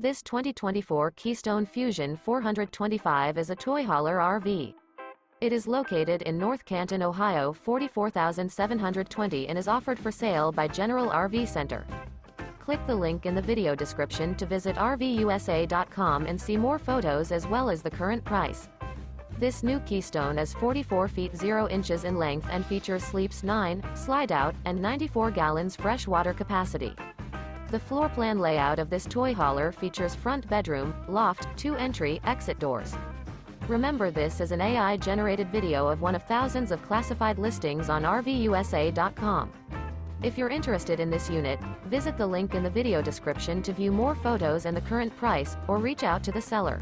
This 2024 Keystone Fuzion 425 is a toy hauler RV. It is located in North Canton, Ohio 44720 and is offered for sale by General RV Center. Click the link in the video description to visit RVUSA.com and see more photos as well as the current price. This new Keystone is 44 feet 0 inches in length and features sleeps 9, Slideout, and 94 gallons fresh water capacity. The floor plan layout of this toy hauler features front bedroom, loft, 2 entry, exit doors. Remember, this is an AI-generated video of one of thousands of classified listings on RVUSA.com. If you're interested in this unit, visit the link in the video description to view more photos and the current price, or reach out to the seller.